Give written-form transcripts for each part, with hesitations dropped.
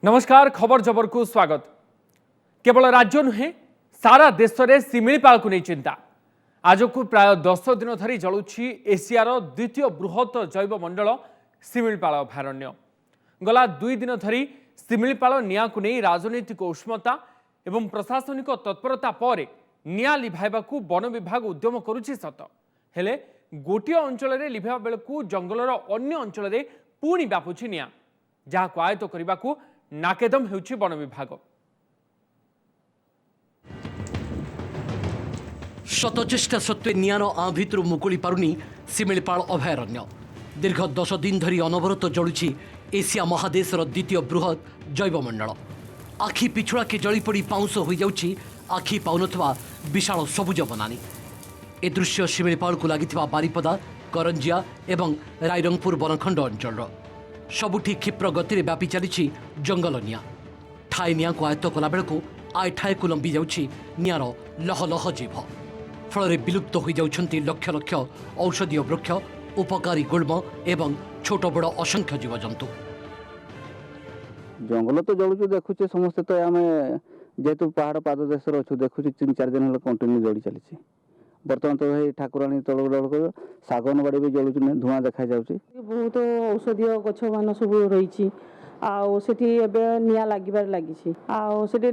नमस्कार खबर जबर को स्वागत। केवल राज्य नुहे सारा देश में शिमिलीपाल को नहीं चिंता। आज को प्राय 10 दिन धरी जलुछि एशियार द्वितीय बृहत जैव मंडल शिमिलीपाल अभयारण्य। गला 2 दिन धरी शिमिलीपाल निया को नहीं राजनीतिक उष्मता एवं प्रशासनिक तत्परता पर निया लिभाइबाकू वन विभाग उद्यम करुछि सत, हेले गोटे अंचल में लिभा बेलू जंगलर अन्य अंचल में पुणी व्यापुछि निया, जहां आयत्त करने को नाकेदम हेउछि वन विभाग। शतचेष्टा सत्वे नियार आ भितर मुकुली पारुनी शिमिलीपाल अभयारण्य। दीर्घ 10 दिन धरी अनवरत जलुछि एशिया महादेशर द्वितीय बृहत जैवमंडल। आखि पिछुड़ाके जलीपड़ी पाउंस हो जाउछि आखि पाउनथवा विशाल सबुज बनानी। ए दृश्य शिमिलीपाल को लागिथिबा बारिपदा, करंजिया एवं रायरंगपुर वनखंड अंचल सबुठी क्षिप्र गति में व्यापी चली जंगल निया। ठाए निया को आयत्त कला बेलू आय ठाए को लंबी जाउछि नियार लह लह जीव। फल विलुप्त हो जाउछंती लक्ष लक्ष औषधीय वृक्ष, उपकारी गुल्म एवं छोट बड़ असंख्य जीवजंतु। जंगल तो जलुछु देखुचे समस्ते, तो आम जेहेतु पहाड़ पाददेश अच्छु देखुचे 3-4 दिन कंटिन्यू जली चली। बर्तमान तो भाई ठाकुराणी तल सागन बाड़ी भी जलुच धूआं देखा जाउछि। बहुत औषधीय गछ मान सब रही निया लगिबार लगी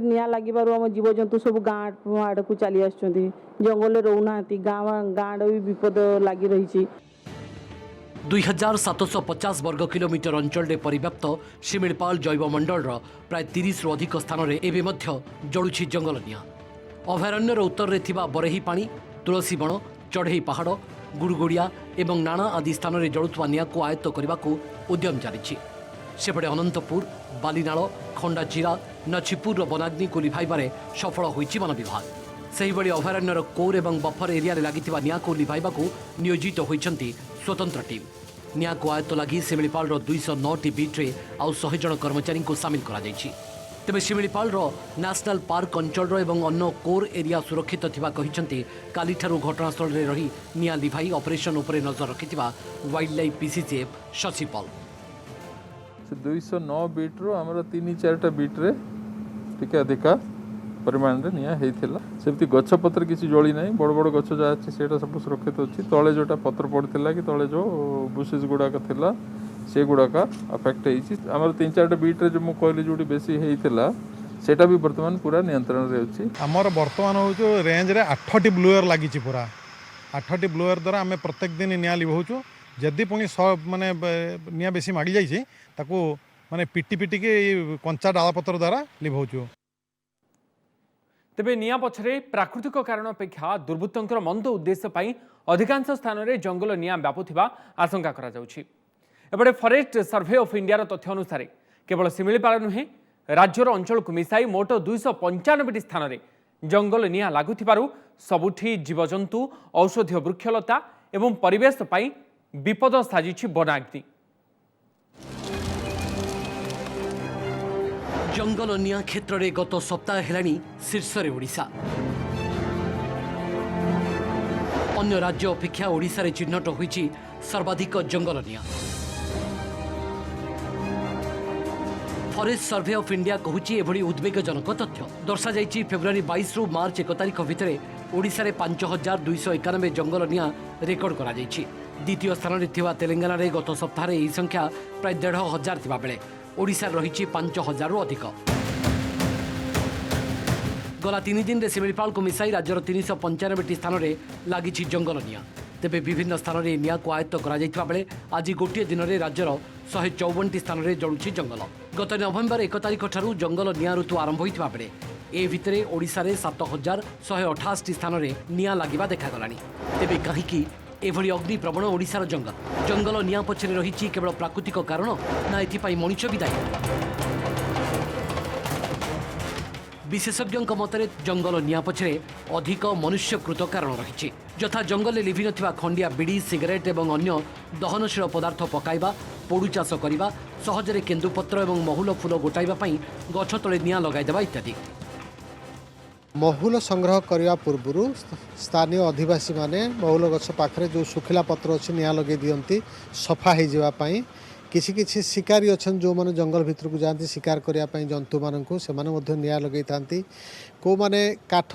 निया लगिबार आम जीवजंतु सब गाँ आड़ को चली आस जंगल रोना गाँ भी विपद लगी रही। 2750 वर्ग किलोमीटर अंचल में परिव्याप्त शिमिलीपाल जैवमंडल प्राय 30 रु अधिक स्थान में एवं जलुछि जंगल निया। अभयारण्यर उत्तर में थिबा बरेही पानी, तुलसी बण, चढ़ई पहाड़, गुड़गुड़िया एवं नाना आदि स्थान में जलुवा निया को आयत्त करने को उद्यम जारी। सेपटे अनंतपुर, बालीनाल, खंडाचिरा, नछिपुर वनाग्नि को लिभाइबारे सफल होइछि वन विभाग। सेहिभଳି अभयारण्यर कोर एवं बफर एरिया लगी निया को लिभाइबाकू नियोजित होइछंती स्वतंत्र टीम। निया को आयत्त लगी शिमिलीपाल 209 बीट्रे आउ 100 जन कर्मचारी को सामिल करा जाइछि। तेबे शिमिलीपाल नेशनल पार्क अंचल एवं अन्य कोर एरिया सुरक्षित थिबा कहिसंती कालीठारू घटनास्थल में रही निया लिभाई ऑपरेशन उपरे नजर रखिथिबा वाइल्ड लाइफ पीसीसीएफ शशिपाल। 209 बीट्रु आमर 3-4टा बीट्रे टिके अधिका परिमाण रे निया हेइथिला। सेमती गछपत्र किसी जली नाही, बड़ बड़ गछ जा अछि सेटा सब सुरक्षित अछि। तळे जोटा पत्र पड़थिला कि तळे जो बुशेस गुडाक थिला से गुडाक अफेक्ट हेइछि। आमर 3-4टा बीट्रे जो मु कहली जोटी बेसी हेइथिला सेटा भी वर्तमान पूरा नियंत्रण रे अछि। आमर वर्तमान हो जो रेंज रे 8टी ब्लूअर लागिछि। पूरा 8टी ब्लूअर द्वारा आमे प्रत्येक दिन निया लिभौछु। जदि पुणी माने निया बेसी मागी जाइछि ताकू माने पिटी पिटी के कंचा डालपत्र द्वारा लिभौछु। तेबे निया पछरे प्राकृतिक कारण अपेक्षा दुर्बृत्तंकर मंद उद्देश्य पाई अधिकांश स्थान में जंगल निया व्यापुथिबा आशंका करा जाउछि। एपटे फॉरेस्ट सर्वे ऑफ इंडिया तथ्य अनुसार केवल शिमिलीपाल नुहे राज्यर अंचल को मिसाई मोट 295 स्थान में जंगल निया लागुथिबारु सबुठी जीवजंतु, औषधीय वृक्षलता एवं परिवेश पाई विपद साजिछि वनाग्नि। जंगल निया क्षेत्र में गत सप्ताह हेलानी शीर्ष रे ओडिशा। अन्य राज्य अपेक्षा ओडिशा रे चिन्हट होइछि सर्वाधिक जंगल निया। फॉरेस्ट सर्वे ऑफ इंडिया कहूछि एभली उद्वेगजनक तथ्य। दर्शा जाइछि फेब्रुआरी 22 रु मार्च 1 तारिख भितर ओडिशा रे 5291 जंगल निया रेकर्ड करा जाइछि। द्वितीय स्थान में थिबा तेलंगाना रे गत सप्ताह रे एही संख्या प्राय 1,500 थिबा बेले ओडिशा रही 5,000 रु अधिक। गला 3 दिन में शिमिलीपाल को मिसाई राज्यर 395 स्थान में लगी जंगल निया। तेबे विभिन्न स्थान में निया को आयत्त करा जाइथिबा बेले आज गोटे दिन में राज्यर 154 स्थान में जलुछि जंगल। गत नवेम्बर 1 तारिख ठारू जंगल निया ऋतु आरंभ होइथिबा बेले ए भितरे ओडिशा रे 7,188 स्थान में निया लागिबा देखागलानी। तेबे काहीकि एभली अग्नि प्रवण ओडिशार जंगल निया पछरे रही केवल प्राकृतिक कारण ना एथिपाई मनुष्य भी दायी? विशेषज्ञों मतरे जंगल निया पछरे अधिक मनुष्यकृत कारण रही। यथा जंगल लिभि नथिबा खंडिया बिड़ी, सिगरेट एवं अन्य दहनशील पदार्थ पकाइबा, पोड़ू चाष करने, सहजरे केन्दुपत्र और महुल फूल गोटाइबा पई गछ तले निया लगाइदेबा इत्यादि। महुल संग्रह करने पूर्व स्थानीय अधिवासी माने महुल गछ पाखरे जो सुखिला पत्र अच्छी निया लगे दियंती सफा हो जावाई किसी किसी शिकारी अच्छा जो मैंने जंगल भितर को जाती शिकार करने जंतु मानक से निआ लगे था कौ मैंने काठ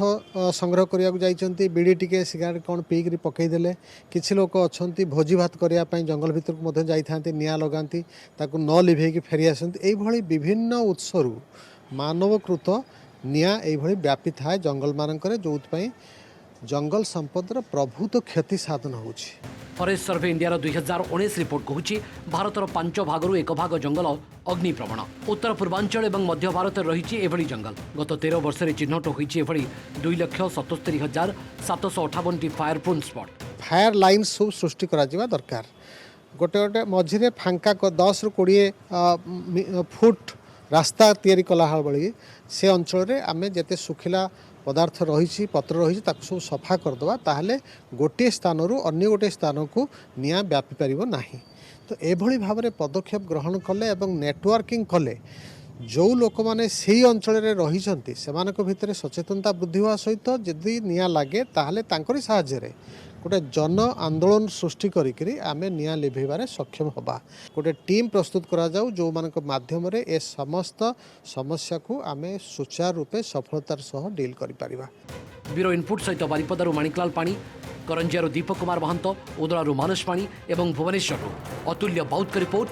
संग्रह करने को जाइए बीड़ी टिके सिगारेट कौन पीकरी पकईदे किसी लोक अच्छा भोजी भात करने जंगल भितर को जाती निआ लगाती न लिभेक फेरी आसती यही विभिन्न उत्सरू मानवकृत निआ यही व्यापी थाए जंगल मानक जो जंगल संपदर प्रभुत क्षति साधन होची। फरेस्ट सर्वे इंडिया 2019 रिपोर्ट कहूँ भारतर 5 भागरू 1 भाग जंगल अग्निप्रवण उत्तर पूर्वांचल और मध्य भारत रही एभली जंगल गत 13 वर्ष चिन्हट होती 2,77,758 fire prune spot fire line सब सृष्टि करा दरकार गोटे गोटे मझे फांका 10 ରୁ 20 फुट रास्ता तैयारी कला बेली से अंचल में आम जिते सुखिला पदार्थ रही पत्र रही सब सफा करदे ताहले गोटे स्थान रु अन्य गोटे स्थान को निआ व्यापी पार ना तो एभली भाव में पदक्षेप ग्रहण कले एवं नेटवर्किंग कले जो लोक मैंने से अंचल रही से भितर सचेतनता वृद्धि होगा सहित जदि निआ लगे ताहले तांकरी साहाय्य गोटे जन आंदोलन सृष्टि करी आमे निआ लिभेबारे सक्षम होबा गोटे टीम प्रस्तुत करा जाऊ जो मानक माध्यम रे ए समस्त समस्या को आमे सुचारू रूपे सफलतार सह डील करि परिबा। ब्यूरो इनपुट सहित बारिपदारू माणिकलाल पाणी करंजियारू दीपक कुमार महंत उदलारू मानस पाणी एवं भुवनेश्वररू अतुल्य बाउतक रिपोर्ट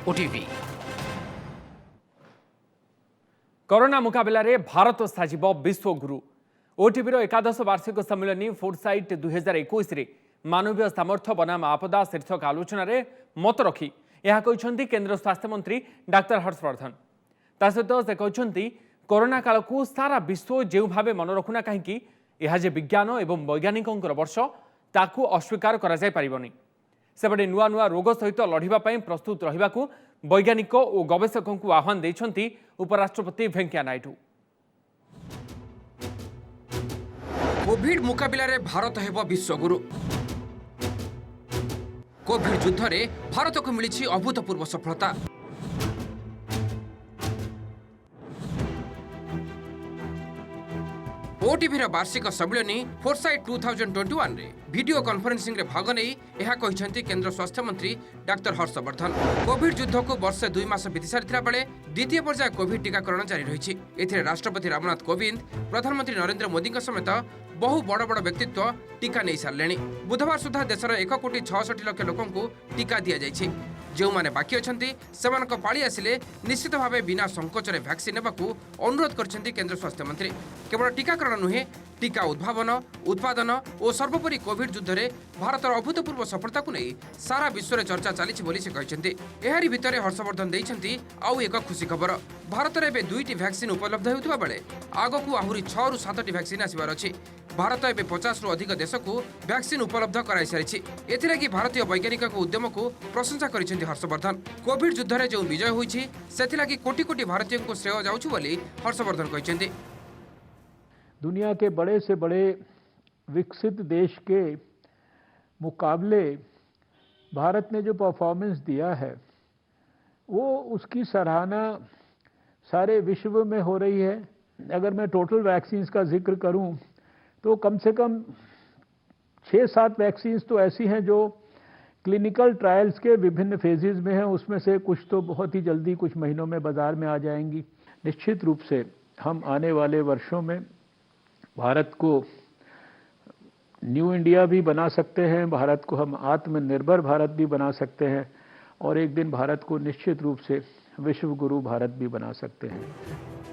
ओटीवी। कोरोना मुकाबला रे भारत साजिब विश्वगुरु ओटीवीर 11 वार्षिक सम्मेलनी फोर्साइट 2021 रे मानवीय सामर्थ्य बनाम आपदा शीर्षक आलोचना रे मत रखी यह कहते केंद्र स्वास्थ्य मंत्री डाक्टर हर्षवर्धन ता सहित से कहते कोरोना काल को सारा विश्व जो भाव मन रखुना कहीं यह जे विज्ञान एवं वैज्ञानिकों वर्ष ताकू अस्वीकार करा जाय परिबनी सेपटे नुआ नुआ रोग सहित लड़िबा पई प्रस्तुत रहिबाकू वैज्ञानिक और गवेषकों को आह्वान देछंती उपराष्ट्रपति वेंकैया नायडू। कोविड मुकाबला रे भारत हेबो विश्वगुरु कोविड युद्ध रे भारत को मिली अभूतपूर्व सफलता ओटीवीर वार्षिक सम्मेलनी फोर्साइट 2021 रे वीडियो कॉन्फ्रेंसिंग रे भाग नहीं यह कहते केंद्र स्वास्थ्य मंत्री डाक्टर हर्षवर्धन कोविड युद्ध को वर्षे 2 मास बीती सारी बेले द्वितीय पर्याय कोविड टीकाकरण जारी रही एथिरे राष्ट्रपति रामनाथ कोविंद प्रधानमंत्री नरेंद्र मोदी समेत बहु बड़ बड़ व्यक्तित्व टीका नहीं सारे बुधवार सुधा देशर 1,66,00,000 लोक टीका दि जाइए जो माने बाकी अच्छा पाली आसिले निश्चित भाव बिना संकोच वैक्सीन नेबाकू अनुरोध करछन्ति केंद्र स्वास्थ्य मंत्री केवल टीकाकरण नुहे टीका उद्भावन उत्पादन और सर्वोपरि कोविड युद्ध में भारत अभूतपूर्व सफलता को नहीं सारा विश्व में चर्चा चली से कहते एहारी भितर हर्षवर्धन देइछन्ति आउ एक खुशी खबर भारत में एवं 2टी वैक्सीन उपलब्ध होता बेले आगक आहरी 6 ରୁ 7टी वैक्सीन आसबार अच्छी भारत एवं 50 ରୁ अधिक देश को वैक्सीन उपलब्ध कराई सारी एथिलागि भारतीय वैज्ञानिक उद्यम को प्रशंसा करिसेंति हर्षवर्धन कोविड युद्ध में जो विजय होइछि सेथिलागि कोटी कोटी भारतीय को श्रेय जाउछु बोली हर्षवर्धन कहते दुनिया के बड़े से बड़े विकसित देश के मुकाबले भारत ने जो परफॉर्मेंस दिया है वो उसकी सराहना सारे विश्व में हो रही है। अगर मैं टोटल वैक्सीन्स का जिक्र करूं तो कम से कम 6-7 वैक्सीन्स तो ऐसी हैं जो क्लिनिकल ट्रायल्स के विभिन्न फेजेस में हैं, उसमें से कुछ तो बहुत ही जल्दी कुछ महीनों में बाजार में आ जाएंगी। निश्चित रूप से हम आने वाले वर्षों में भारत को न्यू इंडिया भी बना सकते हैं, भारत को हम आत्मनिर्भर भारत भी बना सकते हैं और एक दिन भारत को निश्चित रूप से विश्व गुरु भारत भी बना सकते हैं।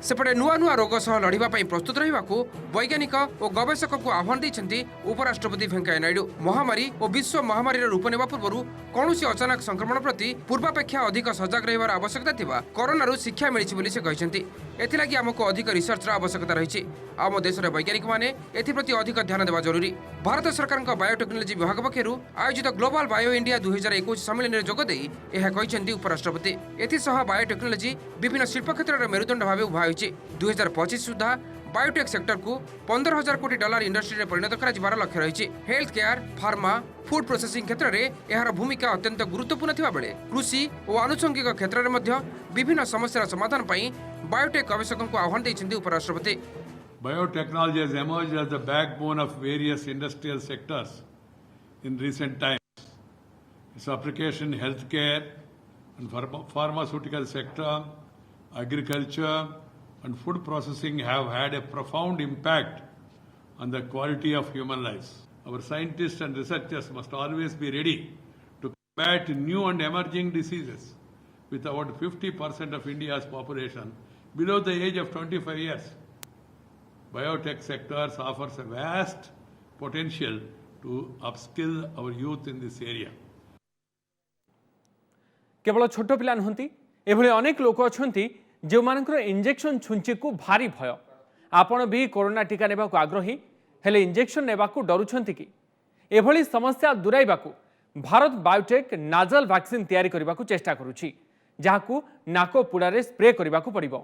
सेपटे नुआ नुआ रोग सह लड़िबा पई प्रस्तुत रहिबाकू वैज्ञानिक और गवेषक को आह्वान देइछन्ति उपराष्ट्रपति वेंकैया नायडू महामारी और विश्व महामारी रूप नेबा पूर्व कौनसी अचानक संक्रमण प्रति पूर्वापेक्षा अधिक सजग रहिबार आवश्यकता थिबा कोरोना शिक्षा मिली बोली से कहते एथिलागि आमको अधिक रिसर्चर आवश्यकता रही आम देशर वैज्ञानिक माने एथिप्रति अधिक ध्यान देवा जरूरी। भारत सरकार बायोटेक्नोलोजी विभाग पक्षरु आयोजित ग्लोबल बायो इंडिया 2021 सम्मेलन में जोगदे यह कहते उपराष्ट्रपति एथिसह बायोटेक्नोलोजी विभिन्न शिल्प क्षेत्र में मेरुदंड भाव उभा 2025 सुधा बायोटेक सेक्टर को 15,000 कोटी डॉलर इंडस्ट्री में परिणत कर लक्ष्य रही। Health care pharma food processing क्षेत्र में यार भूमिका अत्यंत गुरुत्वपूर्ण थिबा बेले कृषि और आनुषंगिक क्षेत्र में मध्य विभिन्न समस्यार समाधान पई बायोटेक गवेषकों को आह्वान देइछन्ति उपराष्ट्रपति। Biotechnology has emerged as the backbone of various industrial sectors in recent times. Its application in healthcare, and pharmaceutical sector, agriculture, and food processing have had a profound impact on the quality of human lives. Our scientists and researchers must always be ready to combat new and emerging diseases. With about 50% of India's population below the age of 25 years, biotech sectors offers a vast potential to upskill our youth in this area. केवल छोट पिला नुहति एभली अनेक लोक अछंती जो मानकर injection छुंची को भारी भय आपण भी कोरोना टीका नेबा को आग्रही हेले इंजेक्शन नेबा को डरुछंती कि एभली समस्या दुराइबा को भारत बायोटेक नाजल वैक्सीन तैयारी करबा को चेष्टा करूछि जहाकू नाको पुडारे स्प्रे करबा को पड़िबो।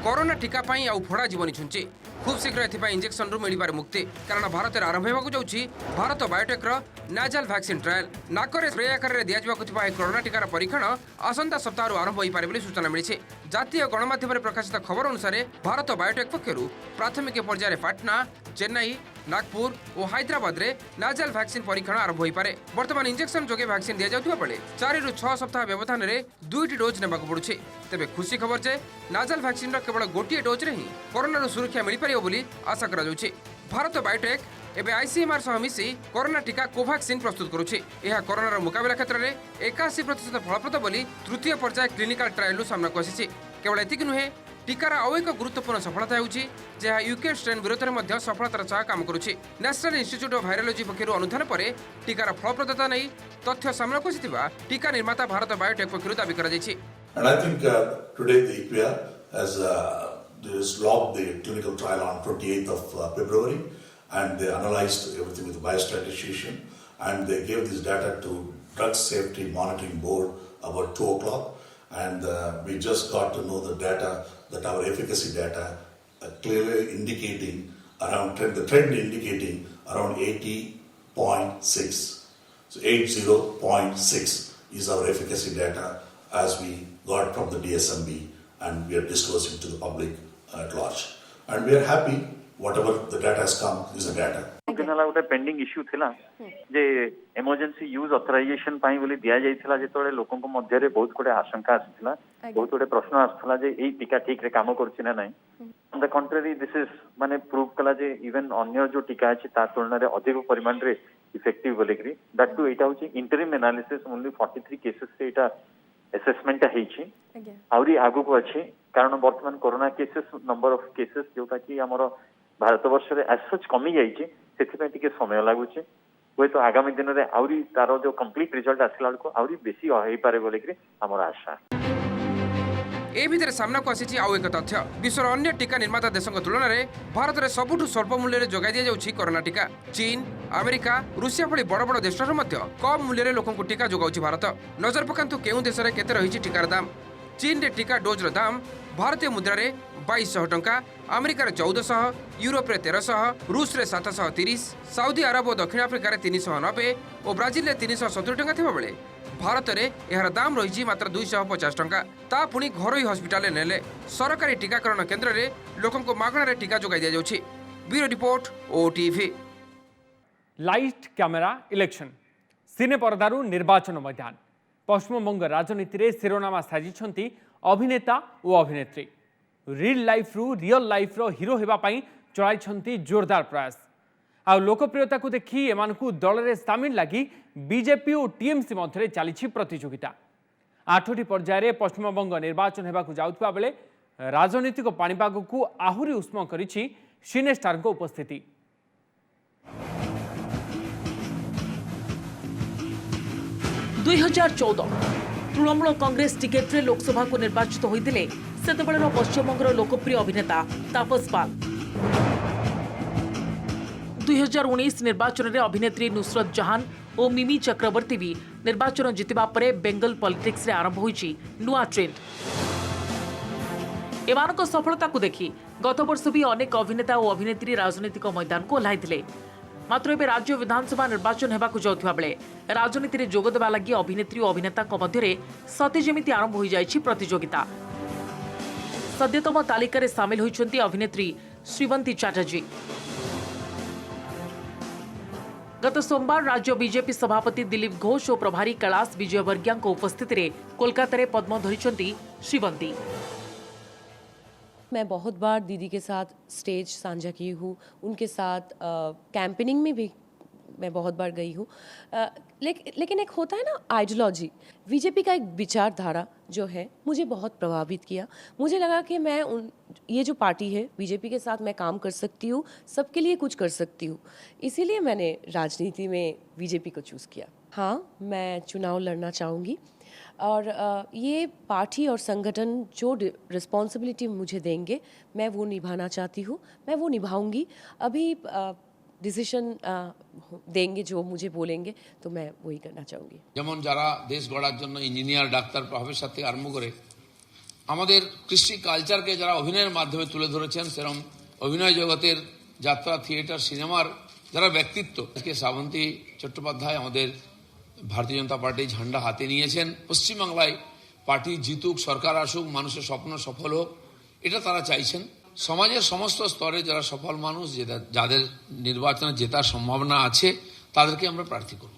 कोरोना टीका पाई आउ फोड़ा जीवनी छुंची खूब शीघ्र एथिपाई इंजेक्शन रु मिलिबार मुक्ति कारण भारत में आरंभ होगा जाउछि Bharat Biotech nasal vaccine trial नाकरे स्प्रे आकार रे दिया जाबाकु थिबा कोरोना टीकार परीक्षण आसंता सप्ताह आरंभ होई पारे बोली सूचना मिली। जातीय गणमाध्यम प्रकाशित खबर अनुसार भारत बायोटेक पक्षरु प्राथमिक पर्यायर पाटना चेन्नई नागपुर और हैदराबाद रे नाजल वैक्सीन परीक्षण आरंभ होई पारे। वर्तमान इंजेक्शन जोगे वैक्सीन दिया जाउथबा बेले 4 रु 6 सप्ताह व्यवधान रे 2टी डोज नेबाकु पड़ुछि। तेबे खुशी खबर जे नाजल वैक्सीन केवल गोटिए डोज रे ही कोरोना सुरक्षा मिल पारियो बोली आशा करा जाउछि। भारत बायोटेक एबे आईसीएमआर सह मिसी कोरोना टीका कोवैक्सीन प्रस्तुत करुछि। यह कोरोनार मुकाबला क्षेत्र में 81% फलप्रद बोली तृतीय पर्याय क्लिनिकल ट्रायल सामना को आसी। केवल एतिक नुहे टीकार आउ एक गुरुत्वपूर्ण सफलता होउछि जहा यूके स्ट्रेन विरोध में सफलतार सह काम करुछि। नेशनल इंस्टीट्यूट ऑफ वायरोलॉजी पक्षरु अनुधान पर टीकार फलप्रदता नहीं तथ्य सामना को आसिथिबा टीका निर्माता भारत बायोटेक पक्षरु दाबी करा जायछि। And I think today the EPR has logged the clinical trial on 28th of February, and they analyzed everything with the biostatistician, and they gave this data to Drug Safety Monitoring Board about 2 o'clock, and we just got to know the data, that our efficacy data clearly indicating around the trend indicating around 80.6. So 80.6 is our efficacy data as we got from the DSMB, and we are disclosing to the public at large. And we are happy, whatever the data has come is a data. गोटे pending issue थिला जे emergency use authorisation पाई बोली दिया जाइथिला जेतोळे लोकन को मध्य रे बहुत कोटे आशंका आथिला बहुत कोटे प्रश्न आथिला जे एई टीका ठीक रे काम करछि ना नाही। On the country this is माने प्रूव कला जे इवन अन्य जो टीका अछि ता तुलना रे अधिक परिमाण रे इफेक्टिव बोलिकरी दैट टू एटा होछि इंटरिम एनालिसिस ओनली 43 केसेस से एटा असेसमेंट हेछि आउरी आगु को अछि कारण वर्तमान corona cases number of cases जोटा कि हमर भारत वर्ष रे एज सच कमी जाइछि सेथिपय टिके समय लागुछि होय तो आगामी दिन रे आउरी तारो जो कंप्लीट रिजल्ट आसिला को आउरी बेसी होई पारे बोलिकरी हमर आशा। ए भितर सामना को आसी आउ एक तथ्य विश्वर अन्य टीका निर्माता देशों तुलन में भारत में सबुठ स्वल्प मूल्य जोगाई दि जाउछि कोरोना टीका। चीन अमेरिका रूसिया भली बड़ बड़ देश कम मूल्य लोक टीका जोगाउछि भारत। नजर पकांतु केउं देश में केते रहिछि टीकार दाम। चीन रे टीका डोज दाम भारतीय मुद्रा रे 2200 टंका, अमेरिका रे 1400, यूरोप रे 1300, रूस रे 730, सऊदी अरब और दक्षिण अफ्रिका रे 390 और ब्राजिल रे 370 टंका थिबा बेले भारत में यार दाम रही मात्र 250 टंका। ता पुणी घरोई हस्पिटाल नेले सरकारी टीकाकरण केन्द्र में लोकों को मागणार टीका जोगाई दि जाउछि। Bureau report OTV. Light camera election cine पर्दारू निर्वाचन मैदान पश्चिमबंग राजनीति रे शिरोनामा साजिछंती अभिनेता और अभिनेत्री। रियल लाइफ रु रियल लाइफ रो हीरो हेबा पई चलाइछंती जोरदार प्रयास। आ लोकप्रियता को देखी एमानकु दल रे सामिल लगी बीजेपी और टीएमसी मध्य चली प्रतियोगिता। 8टी पर्यायर पश्चिमबंग निर्वाचन हेबाकु जाउथबा बेले राजनीतिक पाणीपाग को आहुरी उष्म करिछि सिने स्टार को उपस्थिति। तृणमूल कांग्रेस टिकेट रे लोकसभा को निर्वाचित होइतिले सेतेबेळर पश्चिमबंगर लोकप्रिय अभिनेता तापस पाल। 2019 निर्वाचन में अभिनेत्री नुसरत जहान और मिमी चक्रवर्ती भी निर्वाचन जितिबा परे बेंगल पॉलिटिक्स रे आरंभ होइछि नुआ ट्रेंड। एमानक सफलता को देखी गत वर्ष भी अनेक अभिनेता और अभिनेत्री राजनीतिक मैदान को ओह्लाइथिले। मात्र एबे राज्य विधानसभा निर्वाचन हेबाकु जाउथबा बेले राजनीति रे जोग देबा लागि अभिनेत्री और अभिनेता मध्य सते जेमिति आरंभ होई जाइछि प्रतियोगिता। सद्यतम तालिका रे शामिल होइछन्ती अभिनेत्री श्रीवंती चैटर्जी। गत सोमवार राज्य बीजेपी सभापति दिलीप घोष और प्रभारी कैलाश विजयवर्गीय उपस्थित में कोलकाता पद्म धरिछंती श्रीवंती। मैं बहुत बार दीदी के साथ स्टेज साझा की हूँ, उनके साथ कैंपेनिंग में भी मैं बहुत बार गई हूँ। लेकिन एक होता है ना आइडियोलॉजी, बीजेपी का एक विचारधारा जो है मुझे बहुत प्रभावित किया। मुझे लगा कि मैं ये जो पार्टी है बीजेपी के साथ मैं काम कर सकती हूँ, सबके लिए कुछ कर सकती हूँ, इसीलिए मैंने राजनीति में बीजेपी को चूज़ किया। हाँ, मैं चुनाव लड़ना चाहूँगी और ये पार्टी और संगठन जो रिस्पॉन्सिबिलिटी मुझे देंगे मैं वो निभाना चाहती हूँ, मैं वो निभाऊंगी। अभी डिसीजन देंगे जो मुझे बोलेंगे तो मैं वही करना चाहूँगी। যেমন যারা দেশ গড়ার জন্য ইঞ্জিনিয়ার, ডাক্তার, প্রফেসর থেকে আরম্ভ করে আমাদের কৃষ্টি কালচারকে যারা অভিনয়ের মাধ্যমে তুলে ধরেছেন, সেরকম অভিনয় জগতের যাত্রা, থিয়েটার, সিনেমার যারা ব্যক্তিত্ব, আজকে শ্রাবন্তী চট্টোপাধ্যায় আমাদের ভারতীয় জনতা পার্টি ঝান্ডা হাতে নিয়েছেন। পশ্চিমবাংলায় পার্টি জিতুক, সরকার আসুক, মানুষের স্বপ্ন সফল হোক, এটা তারা চাইছেন। সমাজের সমস্ত স্তরে যারা সফল মানুষ, যাদের নির্বাচনে জেতার সম্ভাবনা আছে, তাদেরকে আমরা প্রার্থী করব।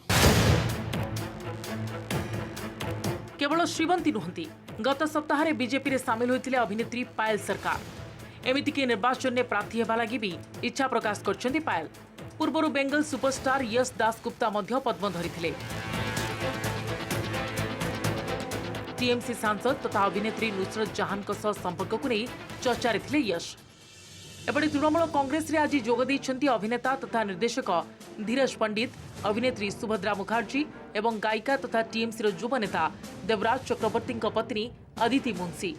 केवल श्रीवंती नुहंती, गत सप्ताह बीजेपी रे सामिल होइतिले अभिनेत्री पायल सरकार। एमितिकी निर्वाचन में प्रार्थी हेबा लागि भी इच्छा प्रकाश करछन्ती पायल। पूर्वरु बेंगल सुपरस्टार यश दासगुप्ता मध्य पद्म धरिथिले। टीएमसी सांसद तथा अभिनेत्री नुसरत जहान संपर्क को नहीं चर्चा थे यश। एपटे तृणमूल कांग्रेस रे आज जोग देइछन्ती अभिनेता तथा निर्देशक धीरज पंडित, अभिनेत्री सुभद्रा मुखर्जी एवं गायिका तथा टीएमसी युव नेता देवराज चक्रवर्ती पत्नी अदिति मुंशी।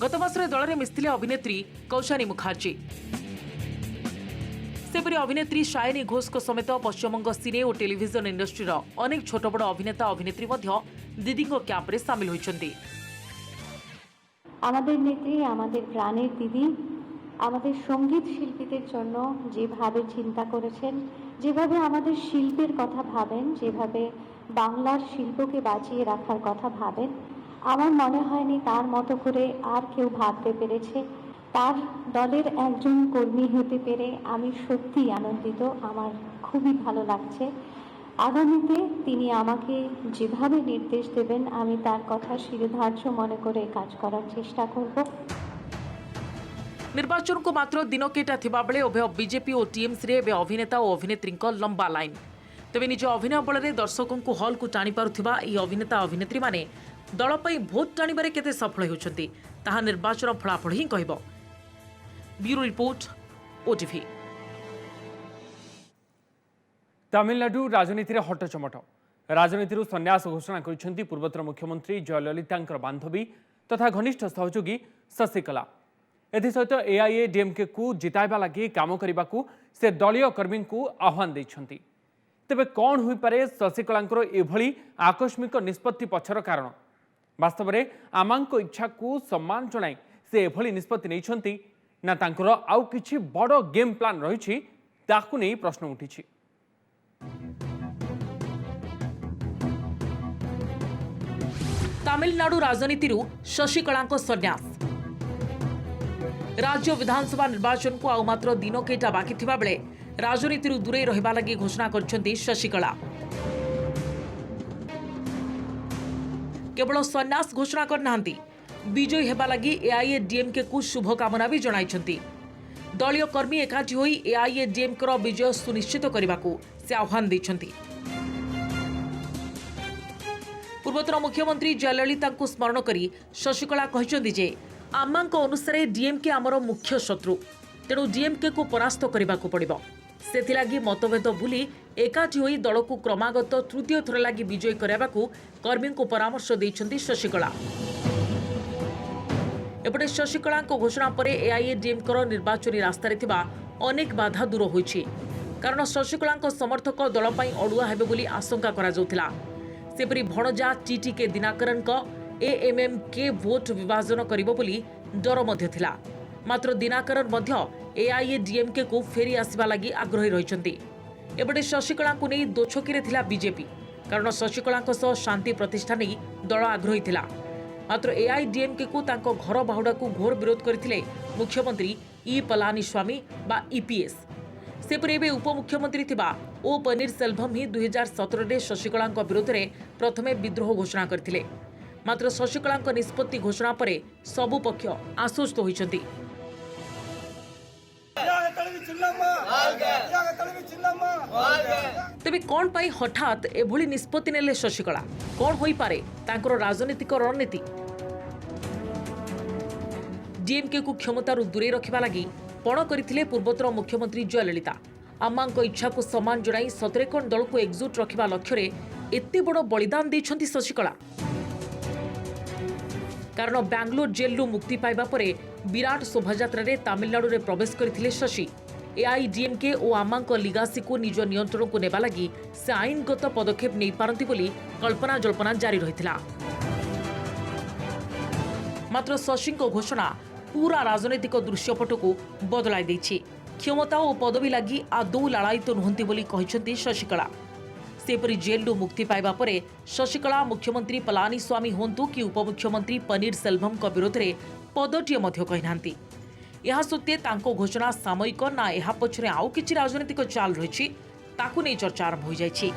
गत मासरे दल में मिसिले अभिनेत्री कौशानी मुखर्जी। सेपरी अभिनेत्री शायनी घोष समेत पश्चिमबंग सिने और टेलीविजन इंडस्ट्री अनेक छोट बड़ अभिनेता अभिनेत्री दीदी कैंप्रे सामिल होइछन्ती। আমাদের নেত্রী, আমাদের প্রাণের দিদি আমাদের সঙ্গীত শিল্পীদের জন্য যেভাবে চিন্তা করেছেন, যেভাবে আমাদের শিল্পের কথা ভাবেন, যেভাবে বাংলার শিল্পকে বাঁচিয়ে রাখার কথা ভাবেন, আমার মনে হয়নি তার মতো করে আর কেউ ভাবতে পেরেছে। তার দলের একজন কর্মী হতে পেরে আমি সত্যিই আনন্দিত, আমার খুবই ভালো লাগছে। আগামীতে তিনি আমাকে যেভাবে নির্দেশ দেবেন আমি তার কথা শিরোধার্য মনে করে কাজ করার চেষ্টা করব। निर्वाचन को मात्र दिनकेटा थिबा बेले उभय बीजेपी और टीएमसी रे अभिनेता और अभिनेत्री लंबा लाइन। तेबे निज अभिनय बल दर्शकों को हल को टाणी पारुथिबा एही अभिनेता अभिनेत्री माने दल पई भोट टाणीबारे केते सफल होउछन्ती ताहा निर्वाचन फलाफल ही कहबो। Bureau report, OTV. तमिलनाडु राजनीति रे हट चमट। राजनीति संन्यास घोषणा करिसेंती पूर्वतन मुख्यमंत्री जयललितांकर बांधवी तथा घनिष्ठ सहयोगी शशिकला। एसत एआईएडीएमके को जिताइबा लगी काम करने को से दलीय कर्मी को आह्वान देइछन्ती। तेबे कौन हुई पारे शशिकलांकर एभली आकस्मिक निष्पत्ति पछर कारण? वास्तव में आमांक इच्छा को सम्मान जणाई से एभली निष्पत्ति नैछन्ती ना तांकर आउ किछि बड़ गेम प्लान रहिछि ताकु नै प्रश्न उठिछि। तमिलनाडु राजनीति शशिकलांको संन्यास। राज्य विधानसभा निर्वाचन को आउ मात्र दिन केटा बाकी थिबा बेले राजनीति दूरे रहिबा लगी घोषणा करछन्ती शशिकला। केवल संन्यास घोषणा करनाहांती, विजयी हेबा लगी एआईएडीएमके को शुभकामना भी जणाइछन्ती। दलीय कर्मी एकाठी होई एआईएडीएमके विजय सुनिश्चित करने को से आह्वान दैछन्ती। पूर्वतन मुख्यमंत्री जयललिता को स्मरण करी शशिकला कहिछन्ती जे आमांक अनुसार डीएमके आमर मुख्य शत्रु, तेणु डीएमके को परास्त करने को पड़िबो। सेथिलागी मतभेद भूली एकाठी होई दल को क्रमागत तृतीय थर लगी विजय करने को कर्मी को परामर्श दैछन्ती शशिकला। एपटे शशिकला घोषणा पर एआईएडीएमके निर्वाचनी रास्तार थिबा अनेक बाधा दूर होइछि, कारण शशिकला समर्थक दल पई अड़ुआ हेबे बोली आशंका करा जाउथिला। सेपरी भणजा टीटीके दिनाकरन एएमएमके भोट विभाजन करिबो बोली डर मध्य थिला। मात्र दिनाकरन मध्य एआईएडीएमके को फेरी आसवा लगी आग्रही रहिसंती। एबडे शशिकला को नहीं दोछकी थिला बीजेपी, कारण शशिकला शांति प्रतिष्ठा नहीं दल आग्रही थिला। मात्र एआईडीएमके को तांको घर बाहुडा को घोर विरोध करथिले मुख्यमंत्री ई पलानीस्वामी बा ईपीएस। सेपरि एबे उपमुख्यमंत्री थिबा ओ पनीरसेल्वम ही 2017 रे शशिकला विरोध में प्रथमे विद्रोह घोषणा करथिले। मात्र शशिकला निष्पत्ति घोषणा परे सबु पक्ष आश्वस्त होइछंती। तेबे कौन पाई हठात एभली निष्पत्ति नेले शशिकला? कौन होई पारे तांकर राजनीतिक रणनीति? डीएमके को क्षमतारू दूरे रखिबा लागि पण करथिले पूर्वोत्तर मुख्यमंत्री जयललिता। आमांक इच्छा को सम्मान जणाई सतरेकन दल को एकजुट रखिबा लक्ष्य रे एते बड़ बलिदान दैछंती शशिकला। कारण बेंगलोर जेलरू मुक्ति पाइबा परे विराट शोभायात्रा रे तमिलनाडु रे प्रवेश करथिले शशि। एआईडीएमके और आमांक लिगासी को निज नियंत्रण को नेबा लागि से आईनगत पदक्षेप नहीं पारंती बोली कल्पना जल्पना जारी रहिथिला। मात्र शशिंको घोषणा पूरा राजनैतिक दृश्यपट को बदलाई दैछि। क्षमता और पदवी लागि आदौ लालायित नुहंती बोली कहिसंती शशिकला। सेपरि जेलरू मुक्ति पाइबा परे शशिकला मुख्यमंत्री पलानीस्वामी होंतु कि उपमुख्यमंत्री पनीरसेल्वम विरोध में पदटीए मध्य कहिनांती। यह सत्वे तांको घोषणा सामयिक ना यह पछरे आउ किछि राजनीतिक चाल रहिछि ताकु नै चर्चा आरंभ होई जाइछि।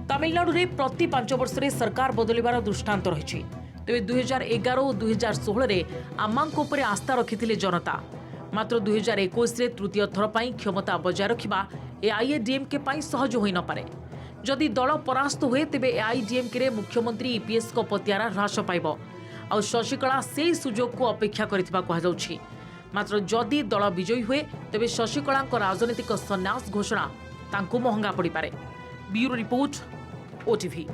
तमिलनाडु रे प्रति 5 वर्ष रे सरकार बदलिबार दृष्टांत रहिछि। तेबे 2011 और 2016 रे आमांक उपरे आस्था रखिथिले जनता। मात्र 2021 रे तृतीय थर पाई क्षमता बजाय रखिबा एआईएडीएमके पाई सहज होई न पारे। जदि दल परास्त हुए तेबे एआईडीएमके रे मुख्यमंत्री ईपीएस को पतियारा ह्रास पाइब आ शशिकला से सुजोग को अपेक्षा करिथिबा कहा जाउछि। मात्र जदि दल विजयी हुए तेबे शशिकला राजनीतिक सन्यास घोषणा तांको महंगा पड़ी पारे। Bureau report, OTV.